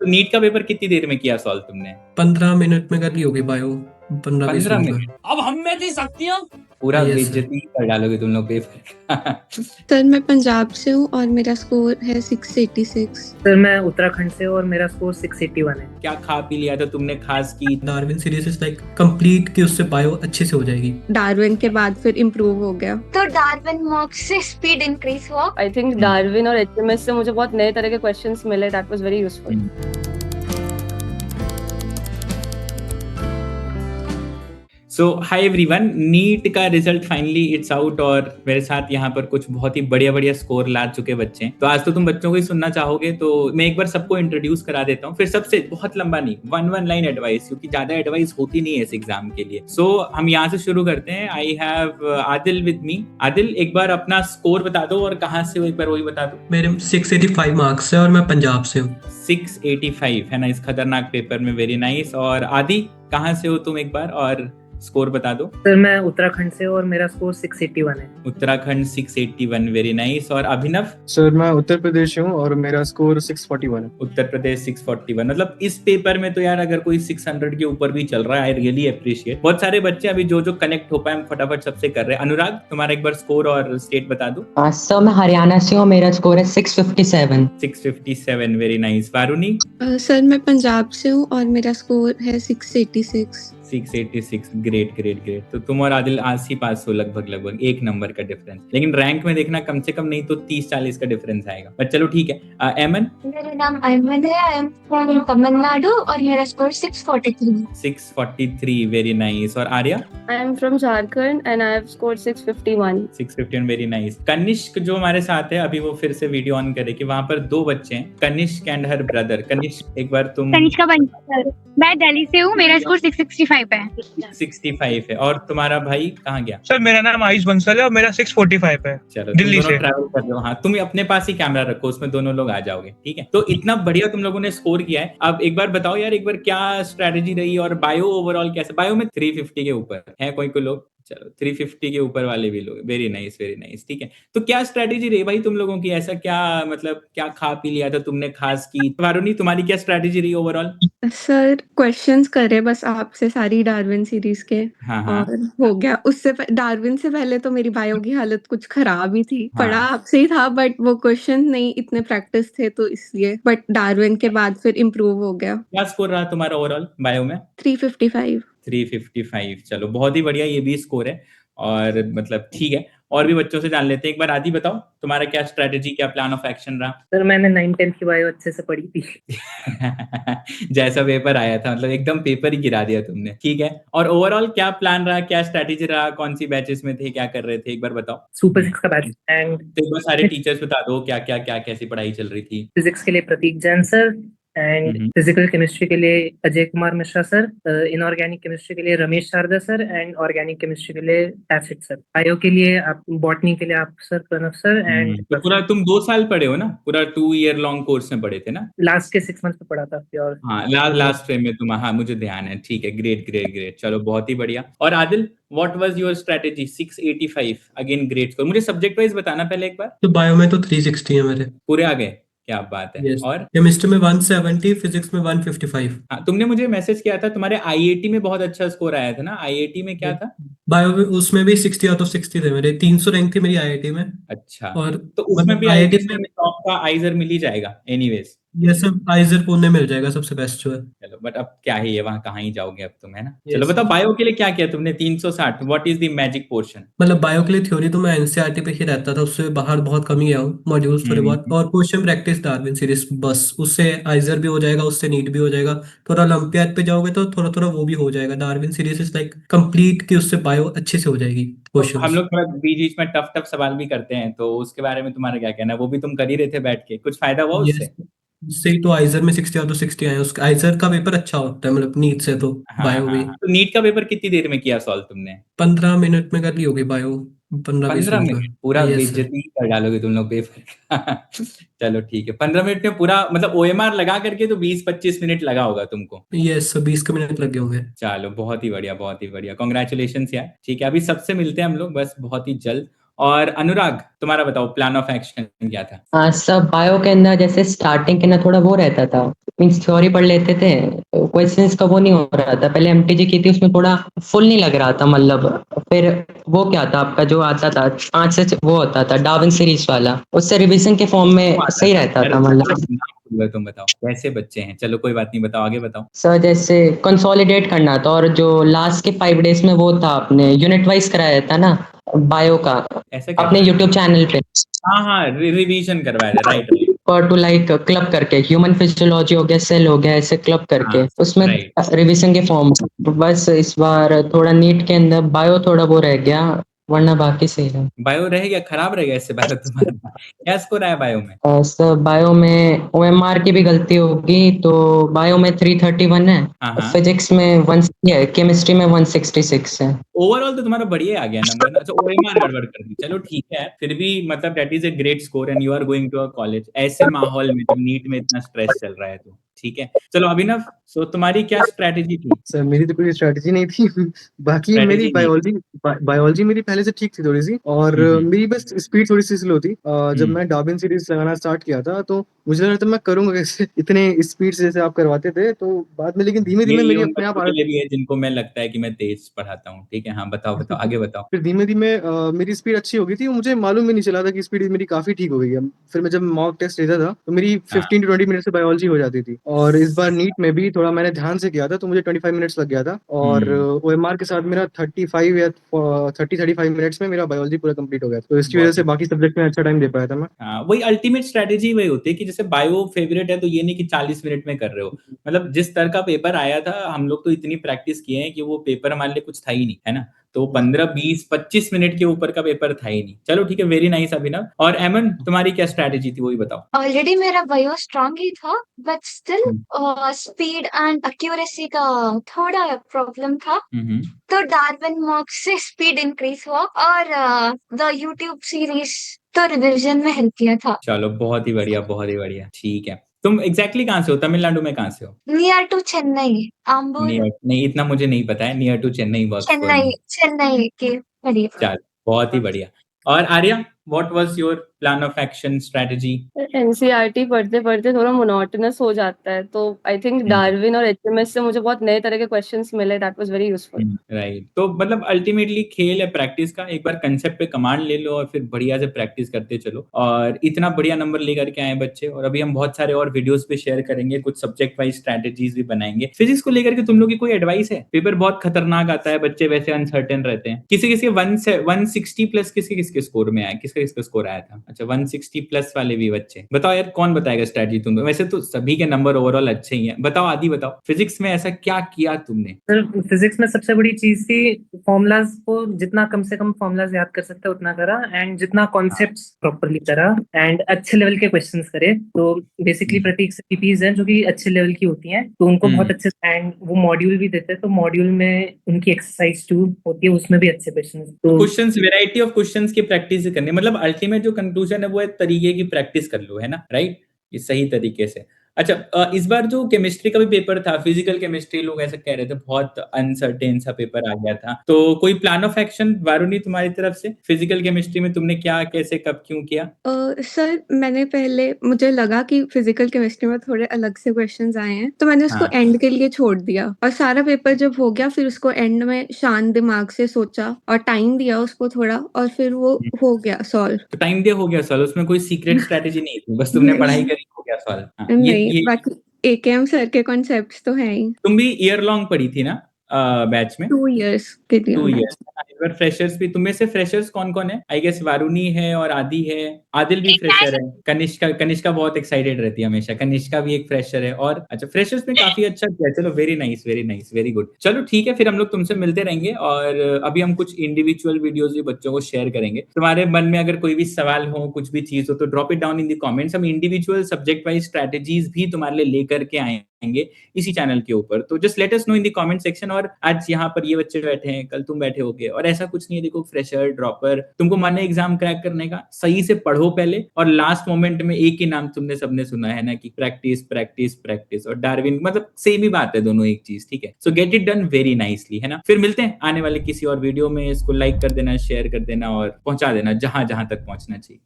तो नीट का पेपर कितनी देर में किया सॉल्व तुमने? 15 मिनट में कर ली होगी बायो, 15-20 15 मिनट मिनट? अब हम में थी शक्तियां। पूरा Yes, बेइज्जती कर डालोगे तुम लोग पेपर का। सर मैं पंजाब से हूँ और मेरा स्कोर है 686। सर मैं उत्तराखंड से और मेरा स्कोर 681 है। क्या खा पी लिया था तुमने खास की? Darwin series is like complete कि उससे बायो अच्छे से हो जाएगी। डार्विन के बाद फिर इम्प्रूव हो गया। तो डार्विन मॉक्स से स्पीड इंक्रीज हुआ। आई थिंक डार्विन और एचएमएस से मुझे बहुत नए तरह के क्वेश्चंस मिले, that was very useful. So hi everyone, NEET का रिजल्ट फाइनली इट्स आउट और मेरे साथ यहाँ पर कुछ बहुत ही बढ़िया बढ़िया स्कोर ला चुके बच्चे हैं। तो आज तो तुम बच्चों को ही सुनना चाहोगे, तो मैं एक बार सबको इंट्रोड्यूस करा देता हूँ। फिर सबसे बहुत लंबा नहीं, वन लाइन एडवाइस, क्योंकि ज्यादा एडवाइस होती नहीं है इस एग्जाम के लिए। सो हम यहाँ से शुरू करते हैं। I have Adil with me. Adil, एक बार अपना स्कोर बता दो और कहाँ से हो, एक बार वही बता दो। मेरे 685 मार्क्स है और मैं पंजाब से हूँ। 685 है ना इस खतरनाक पेपर में, वेरी नाइस। और आदि, कहाँ से हो तुम, एक बार और स्कोर बता दो। सर मैं उत्तराखंड से और मेरा स्कोर 681 है। Uttarakhand 681, very nice. और अभिनव? सर मैं उत्तर प्रदेश से हूँ और मेरा स्कोर 641 है। उत्तर प्रदेश 641। मतलब इस पेपर में तो यार अगर कोई 600 के ऊपर भी चल रहा है, आई रियली अप्रिशिएट। बहुत सारे बच्चे अभी जो कनेक्ट हो पाए हम फटाफट सबसे कर रहे हैं। अनुराग, तुम्हारा एक बार स्कोर और स्टेट बता दो। सर मैं हरियाणा से हूँ, मेरा स्कोर है 657। 657, वेरी नाइस। वारुणी? सर मैं पंजाब से हूँ और मेरा स्कोर है 686। 686, ग्रेट ग्रेट ग्रेट। तो तुम और आदिल आस ही पास हो, लगभग 1 नंबर का डिफरेंस। लेकिन रैंक में देखना कम से कम नहीं तो 30-40 का डिफरेंस आएगा, पर चलो ठीक है। एमन? मेरा नाम अयमन है, आई एम फ्रॉम तमिलनाडु और मेरा स्कोर 643। 643, very nice. और Arya? I am from Jharkhand and I have scored 651। 651, very nice. Kanishk जो हमारे साथ है अभी, वो फिर से वीडियो ऑन करे कि वहां पर 2 बच्चे हैं, Kanishk and her brother. Kanishk, एक बार तुम। कनिष्का बंसल, मैं दिल्ली से हूँ, मेरा स्कोर 665 है। 65 है। और तुम्हारा भाई कहाँ गया? सर मेरा नाम आयुष बंसल है और मेरा 645 है। चलो, दिल्ली से ट्रैवल कर रहे हो। हाँ, तुम अपने पास ही कैमरा रखो, उसमें दोनों लोग आ जाओगे, ठीक है। तो इतना बढ़िया तुम लोगों ने स्कोर किया है। अब एक बार बताओ यार, एक बार क्या स्ट्रेटेजी रही और बायो ओवरऑल कैसे? बायो में 350 के ऊपर है कोई लोग? चलो 350 के ऊपर वाले भी लोग, वेरी नाइस, ठीक है। तो क्या स्ट्रेटेजी रही भाई तुम लोगों की? ऐसा क्या, मतलब क्या खा पी लिया था तुमने खास की? वारुणी, तुम्हारी क्या स्ट्रेटेजी रही ओवरऑल? सर क्वेश्चंस करे बस आपसे सारी डार्विन सीरीज के। हाँ। और हो गया। उससे डार्विन से पहले तो मेरी बायो की हालत कुछ खराब ही थी। हाँ। पढ़ा आपसे ही था बट वो क्वेश्चन नहीं इतने प्रैक्टिस थे तो इसलिए, बट डार्विन के बाद फिर इम्प्रूव हो गया। क्या स्कोर रहा तुम्हारा ओवरऑल बायो में? 355। 355, चलो बहुत ही बढ़िया, ये भी स्कोर है। और मतलब ठीक है, और भी बच्चों से जान लेते हैं। एक बार आदि बताओ, तुम्हारा क्या स्ट्रेटेजी, क्या प्लान ऑफ एक्शन रहा? सर मैंने 9-10 की बायो अच्छे से पढ़ी थी। जैसा पेपर आया था, मतलब एकदम पेपर ही गिरा दिया तुमने, ठीक है। और ओवरऑल क्या प्लान रहा, क्या स्ट्रेटेजी रहा, कौन सी बैचेस में थे, क्या कर रहे थे, एक बार बताओ। सुपर 6 का बैच एंड तो एक बार सारे टीचर्स बता दो क्या कैसी पढ़ाई चल रही थी। फिजिक्स के लिए Prateek Jain sir and physical chemistry के लिए Ajay Kumar Mishra sir, inorganic chemistry के लिए Ramesh Sharda sir and organic chemistry के लिए एसिड सर, बायो के लिए आप, बॉटनी के लिए आप सर प्रणव सर एंड तो पूरा तुम 2 साल पढ़े हो ना? पूरा 2 ईयर लॉन्ग कोर्स में पढ़े थे ना? लास्ट के 6 मंथ में पढ़ा था और हाँ, लास्ट फ्रेम में तुम। हाँ, मुझे ध्यान है, ठीक है। ग्रेट, चलो बहुत ही बढ़िया। और Adil, what was your strategy? 685, again great score. मुझे सब्जेक्ट वाइज बताना पहले एक बार। तो बायो में तो 360 है मेरे। पूरे आ गए, क्या बात है। Yes. और केमिस्ट्री में 170, फिजिक्स में 155। हाँ, तुमने मुझे मैसेज किया था तुम्हारे आईआईटी में बहुत अच्छा स्कोर आया था ना? आईआईटी में क्या था? बायो में उसमें भी 60 आउट ऑफ 60 थे मेरे। 300 रैंक थी मेरी आईआईटी में। अच्छा, और तो उसमें भी आईआईटी आईआईटी में टॉप का आइजर मिल ही जाएगा एनीवेज। ये सब आइजर पुणे मिल जाएगा, सबसे बेस्ट जो है। चलो, बट अब क्या ही है, वहां कहाँ ही जाओगे अब तुम, है ना? Yes. चलो बताओ, बायो के लिए क्या किया तुमने? 360, what is the magic portion? मतलब बायो के लिए थ्योरी तो मैं एनसीईआरटी पे ही रहता था, उससे बाहर बहुत कम ही गया हूँ, मॉड्यूल्स थोड़े बहुत। और क्वेश्चन प्रैक्टिस डार्विन सीरीज, बस उससे आइजर भी हो जाएगा, उससे नीट भी हो जाएगा। थोड़ा ओलंपियाड पे जाओगे तो थोड़ा वो भी हो जाएगा। Darwin series is like complete कि उससे बायो अच्छे से हो जाएगी क्वेश्चन। हम लोग थोड़ा बीच में टफ सवाल भी करते हैं, तो उसके बारे में तुम्हारा क्या कहना है? वो भी तुम कर ही रहे थे बैठ के, कुछ फायदा हुआ उससे? इससे ही तो आइजर में 60 आउट ऑफ 60 आए। उसका आइजर का पेपर अच्छा होता है, मतलब नीट से तो। बायो भी। तो नीट का पेपर कितनी देर में किया सॉल्व तुमने? 15 मिनट में कर ली होगी बायो, 15-20 15 मिनट मिनट? पूरा बेइज्जती कर डालोगे तुम लोग पेपर का। चलो ठीक है, 15 मिनट में पूरा, मतलब ओएमआर लगा करके तो 20-25 मिनट लगा होगा तुमको। यस, 20 के मिनट लगे होंगे। चलो बहुत ही बढ़िया, कांग्रेचुलेशंस यार। ठीक है, अभी सबसे मिलते हैं हम लोग बस बहुत ही जल्द। और अनुराग, तुम्हारा बताओ प्लान ऑफ एक्शन क्या था? सब बायो के अंदर जैसे स्टार्टिंग के अंदर थोड़ा वो रहता था, मीन्स थ्योरी पढ़ लेते थे, क्वेश्चंस का वो नहीं हो रहा था। पहले एमटीजी की थी, उसमें थोड़ा फुल नहीं लग रहा था, मतलब फिर वो क्या था आपका जो आता था 5 से वो होता था डार्विन सीरीज वाला, उससे रिवीजन के फॉर्म में सही रहता था। मतलब तुम बताओ कैसे बच्चे हैं, चलो कोई बात नहीं, बताओ आगे बताओ। सर जैसे कंसोलिडेट करना था, और जो लास्ट के 5 डेज में वो था, आपने यूनिट वाइज कराया था ना बायो का ऐसा क्या अपने था? यूट्यूब चैनल पे, हाँ रिवीजन करवाया था, राइट राइट। और टू लाइक क्लब करके ह्यूमन फिजियोलॉजी हो गया, सेल हो गया, ऐसे क्लब करके हाँ उसमें राइट। रिवीजन के फॉर्म। बस इस बार थोड़ा नीट के अंदर बायो थोड़ा वो रह गया, वरना बाकी सही है। बायो रह गया, खराब रह गया इससे बायो तुम्हारा। क्या स्कोर आया बायो में? सर बायो में ओएमआर की भी गलती होगी, तो बायो में 331 है, हाँ फिजिक्स में 160 है, केमिस्ट्री में 166 है। ओवरऑल तो तुम्हारा बढ़िया आ गया नंबर ना। अच्छा ओएमआर गड़बड़ कर दी, चलो ठीक है, फिर भी मतलब that is a great score and you are going to a college. ऐसे माहौल में जब नीट में इतना स्ट्रेस चल रहा है तो ठीक है। चलो अभिनव, सो तुम्हारी क्या स्ट्रेटेजी थी? सर मेरी तो कोई स्ट्रेटजी नहीं थी। बाकी मेरी स्ट्रेटेजी नहीं थी। बायोलॉजी मेरी पहले से ठीक थी थोड़ी सी, और मेरी बस स्पीड थोड़ी सी स्लो थी। जब मैं डार्विन सीरीज लगाना स्टार्ट किया था तो मुझे लग रहा था मैं करूंगा कैसे इतने स्पीड से जैसे आप करवाते थे, तो बाद में लेकिन धीमे धीमे ये मेरी उन अपने आप बच्चों के लिए भी है जिनको मैं लगता है कि मैं तेज पढ़ाता हूँ, ठीक है। हाँ बताओ बताओ आगे बताओ। फिर धीमे धीमे मेरी स्पीड अच्छी हो गई थी, मुझे मालूम भी नहीं चला था कि स्पीड मेरी काफी ठीक हो गई है। फिर मैं जब मॉक टेस्ट लेता था तो मेरी हाँ 15 टू 20 मिनट से बायोलॉजी हो जाती थी, और इस बार नीट में भी थोड़ा मैंने ध्यान से किया था तो मुझे 25 मिनट्स लग गया था, और ओएमआर के साथ मेरा 35 या 35 मिनट्स में मेरा बायोलॉजी पूरा कंप्लीट हो गया, तो इसकी वजह बहुत से ही बाकी सब्जेक्ट में अच्छा टाइम दे पाया था मैं। हाँ वही अल्टीमेट स्ट्रेटेजी वही होती है कि जैसे बायो फेवरेट है तो ये नहीं कि 40 मिनट में कर रहे हो। मतलब जिस तरह का पेपर आया था हम लोग तो इतनी प्रैक्टिस किए हैं कि वो पेपर हमारे लिए कुछ था ही नहीं, है ना। तो 15 20 25 मिनट के ऊपर का पेपर था ही नहीं। चलो ठीक है, वेरी नाइस अभिनव। और एमन, तुम्हारी क्या स्ट्रेटेजी थी वही बताओ। ऑलरेडी मेरा बायो स्ट्रांग ही था, but still hmm, speed and accuracy का थोड़ा प्रॉब्लम था। हम्म। तो डार्विन मॉक से स्पीड इंक्रीज हुआ, और द यूट्यूब सीरीज तो रिवीजन में हेल्प किया था। चलो बहुत ही बढ़िया, बहुत ही बढ़िया, ठीक है। तुम एग्जैक्टली कहाँ से हो, तमिलनाडु में कहाँ से हो? Near to Chennai, Ambur. Near नहीं, इतना मुझे नहीं पता है। Near to Chennai works for Chennai me. Chennai के करीब। चल बहुत ही बढ़िया। और Arya, what was your plan of action strategy? NCERT पढ़ते पढ़ते थोड़ा मोनोटोनस हो जाता है, तो आई थिंक डार्विन और एचएमएस से मुझे बहुत नए तरह के क्वेश्चंस मिले, that was very useful. Right, तो मतलब अल्टीमेटली खेल है प्रैक्टिस का। एक बार कंसेप्ट पे कमांड ले लो और फिर बढ़िया से प्रैक्टिस करते चलो, और इतना बढ़िया नंबर लेकर के आए बच्चे। और अभी हम बहुत सारे और वीडियोस पे शेयर करेंगे, कुछ सब्जेक्ट वाइज स्ट्रेटेजीज भी बनाएंगे। फिजिक्स को लेकर के तुम लोग की कोई एडवाइस है? पेपर बहुत खतरनाक आता है, बच्चे वैसे अनसर्टेन रहते हैं। किसी किसी 160 प्लस किसके किसके स्कोर में आया, किसका किसका स्कोर आया था? अच्छा 160 प्लस वाले भी बच्चे, बताओ यार कौन बताएगा स्ट्रेटजी? तुम वैसे तो सभी के नंबर ओवरऑल अच्छे ही हैं, बताओ आदि बताओ फिजिक्स में ऐसा क्या किया तुमने? सर फिजिक्स में सबसे बड़ी चीज थी फॉर्मूलाज को जितना कम से कम फॉर्मूलाज याद कर सकते उतना करा, एंड जितना कॉन्सेप्ट्स प्रॉपरली करा, एंड अच्छे लेवल के क्वेश्चंस करे। तो बेसिकली प्रतीक से पीपीज हैं जो कि अच्छे लेवल की होती हैं, तो उनको बहुत अच्छे, एंड वो मॉड्यूल भी देते हैं, तो मॉड्यूल में उनकी एक्सरसाइज 2 होती है, उसमें भी अच्छे क्वेश्चन। तो क्वेश्चंस, वैरायटी ऑफ क्वेश्चंस की प्रैक्टिस करनी, मतलब अल्टीमेट जो कंक्लूजन है वो एक तरीके की प्रैक्टिस कर लो, है ना, राइट। ये सही तरीके से। अच्छा इस बार जो केमिस्ट्री का भी पेपर था, फिजिकल केमिस्ट्री, लोग ऐसा कह रहे थे बहुत अनसर्टेन सा पेपर आ गया था, तो कोई प्लान ऑफ एक्शन वारुणी तुम्हारी तरफ से? फिजिकल केमिस्ट्री में तुमने क्या, कैसे, कब, क्यों किया? सर मैंने पहले, मुझे लगा कि फिजिकल केमिस्ट्री में थोड़े अलग से क्वेश्चंस आए हैं, तो मैंने उसको हाँ एंड के लिए छोड़ दिया, और सारा पेपर जब हो गया फिर उसको एंड में शांत दिमाग से सोचा और टाइम दिया उसको थोड़ा, और फिर वो हो गया सॉल्व। तो टाइम दिया हो गया सॉल्व, उसमें कोई सीक्रेट स्ट्रेटेजी नहीं थी, बस तुमने पढ़ाई करी हो गया सॉल्व। हाँ, नहीं, ये बाकी एकेएम सर के कॉन्सेप्ट्स तो हैं ही। तुम भी ईयर लॉन्ग पढ़ी थी ना बैच में? 2 इयर्स के लिए 2 मैं। इयर्स। इस बार फ्रेशर्स भी, तुम में से फ्रेशर्स कौन कौन है? आई गेस वारुणी है और आदि है, आदिल भी फ्रेशर है, कनिष्का, कनिष्का बहुत एक्साइटेड रहती है हमेशा, कनिष्का भी एक फ्रेशर है। और अच्छा फ्रेशर्स में काफी अच्छा किया, चलो very nice, very nice, very good. चलो ठीक है, फिर हम लोग तुमसे मिलते रहेंगे, और अभी हम कुछ इंडिविजुअल वीडियोस भी बच्चों को शेयर करेंगे। तुम्हारे मन में अगर कोई भी सवाल हो, कुछ भी चीज हो, तो drop it down in the comments. हम इंडिविजुअल सब्जेक्ट वाइज स्ट्रेटेजीज भी तुम्हारे लिए लेकर के आए इसी चैनल के ऊपर। तो just let us know in the comment section. और आज यहाँ पर ये बच्चे बैठे हैं, कल तुम बैठे होगे, और ऐसा कुछ नहीं है, देखो फ्रेशर ड्रॉपर, तुमको मन है एग्जाम क्रैक करने का, सही से पढ़ो पहले, और लास्ट मोमेंट में एक ही नाम तुमने सबने सुना है ना कि प्रैक्टिस प्रैक्टिस प्रैक्टिस, और डार्विन मतलब सेम ही बात है, दोनों एक चीज, ठीक है। सो get it done very nicely, है ना। फिर मिलते हैं आने वाले किसी और वीडियो में। इसको लाइक कर देना, शेयर कर देना और पहुंचा देना जहां जहां तक पहुंचना चाहिए।